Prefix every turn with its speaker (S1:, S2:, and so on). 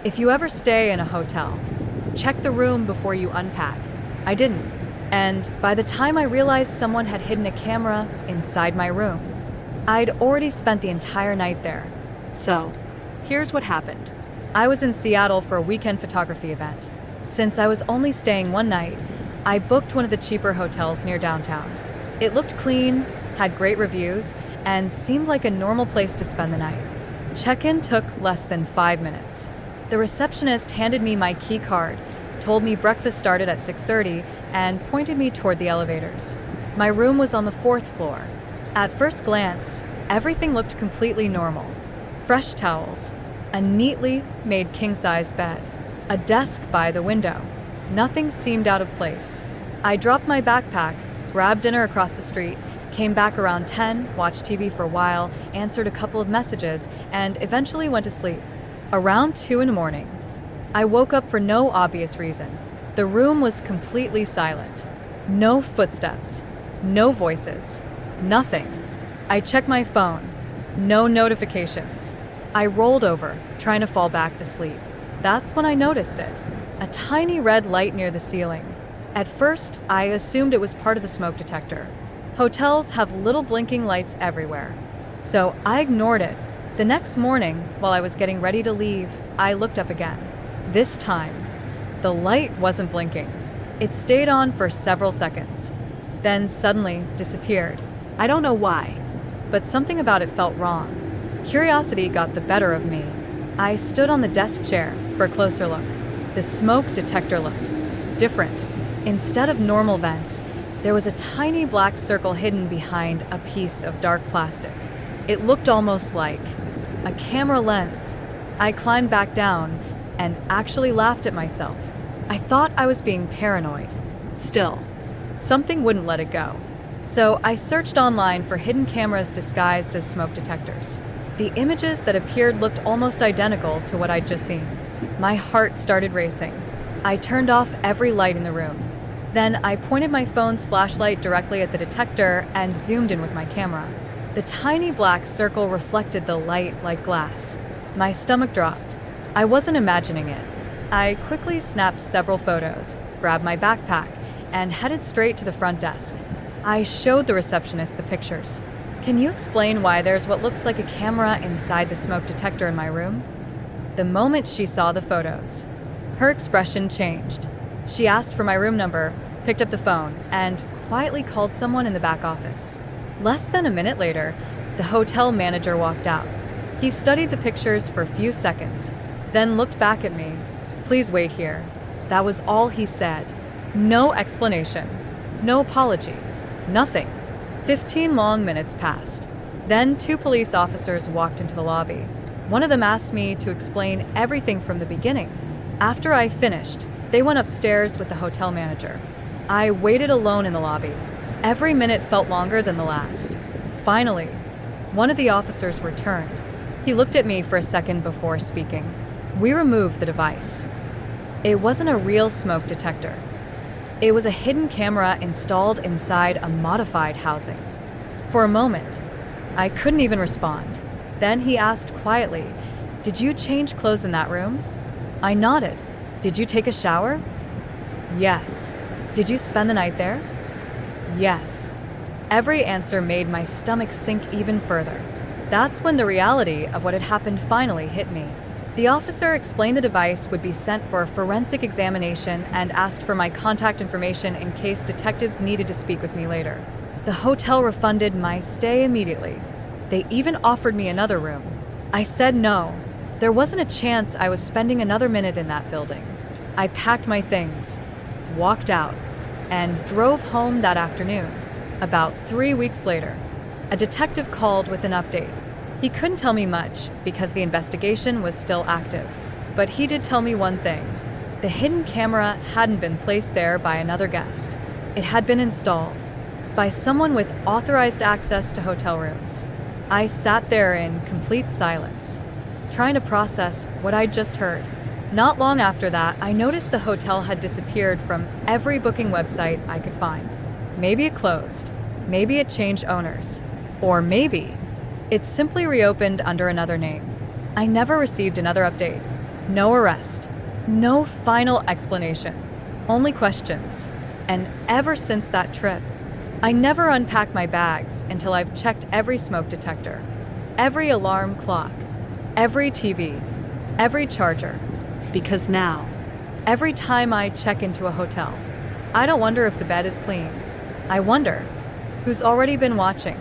S1: If you ever stay in a hotel, check the room before you unpack. I didn't. And by the time I realized someone had hidden a camera inside my room, I'd already spent the entire night there. So, here's what happened. I was in Seattle for a weekend photography event. Since I was only staying one night, I booked one of the cheaper hotels near downtown. It looked clean, had great reviews, and seemed like a normal place to spend the night. Check-in took less than 5 minutes. The receptionist handed me my key card, told me breakfast started at 6:30, and pointed me toward the elevators. My room was on the 4th floor. At first glance, everything looked completely normal. Fresh towels, a neatly made king-size bed, a desk by the window. Nothing seemed out of place. I dropped my backpack, grabbed dinner across the street, came back around 10, watched TV for a while, answered a couple of messages, and eventually went to sleep. Around 2 in the morning, I woke up for no obvious reason. The room was completely silent. No footsteps, no voices, nothing. I checked my phone. No notifications. I rolled over, trying to fall back to sleep. That's when I noticed it. A tiny red light near the ceiling. At first, I assumed it was part of the smoke detector. Hotels have little blinking lights everywhere. So I ignored it. The next morning, while I was getting ready to leave, I looked up again. This time, the light wasn't blinking. It stayed on for several seconds, then suddenly disappeared. I don't know why, but something about it felt wrong. Curiosity got the better of me. I stood on the desk chair for a closer look. The smoke detector looked different. Instead of normal vents, there was a tiny black circle hidden behind a piece of dark plastic. It looked almost like a camera lens. I climbed back down and actually laughed at myself. I thought I was being paranoid. Still, something wouldn't let it go. So I searched online for hidden cameras disguised as smoke detectors. The images that appeared looked almost identical to what I'd just seen. My heart started racing. I turned off every light in the room. Then I pointed my phone's flashlight directly at the detector and zoomed in with my camera. The tiny black circle reflected the light like glass. My stomach dropped. I wasn't imagining it. I quickly snapped several photos, grabbed my backpack, and headed straight to the front desk. I showed the receptionist the pictures. Can you explain why there's what looks like a camera inside the smoke detector in my room? The moment she saw the photos, her expression changed. She asked for my room number, picked up the phone, and quietly called someone in the back office. Less than a minute later, the hotel manager walked out. He studied the pictures for a few seconds, then looked back at me. Please wait here. That was all he said. No explanation. No apology. Nothing. 15 long minutes passed. Then 2 police officers walked into the lobby. One of them asked me to explain everything from the beginning. After I finished, they went upstairs with the hotel manager. I waited alone in the lobby. Every minute felt longer than the last. Finally, one of the officers returned. He looked at me for a second before speaking. We removed the device. It wasn't a real smoke detector. It was a hidden camera installed inside a modified housing. For a moment, I couldn't even respond. Then he asked quietly, "Did you change clothes in that room?" I nodded. "Did you take a shower?" "Yes." "Did you spend the night there?" "Yes." Every answer made my stomach sink even further. That's when the reality of what had happened finally hit me. The officer explained the device would be sent for a forensic examination and asked for my contact information in case detectives needed to speak with me later. The hotel refunded my stay immediately. They even offered me another room. I said no. There wasn't a chance I was spending another minute in that building. I packed my things, walked out, and drove home that afternoon. About 3 weeks later, a detective called with an update. He couldn't tell me much because the investigation was still active, but he did tell me one thing. The hidden camera hadn't been placed there by another guest. It had been installed by someone with authorized access to hotel rooms. I sat there in complete silence, trying to process what I'd just heard. Not long after that, I noticed the hotel had disappeared from every booking website I could find. Maybe it closed, maybe it changed owners, or maybe it simply reopened under another name. I never received another update. No arrest. No final explanation. Only questions. And ever since that trip, I never unpack my bags until I've checked every smoke detector, every alarm clock, every TV, every charger.
S2: Because now,
S1: Every time I check into a hotel, I don't wonder if the bed is clean. I wonder who's already been watching.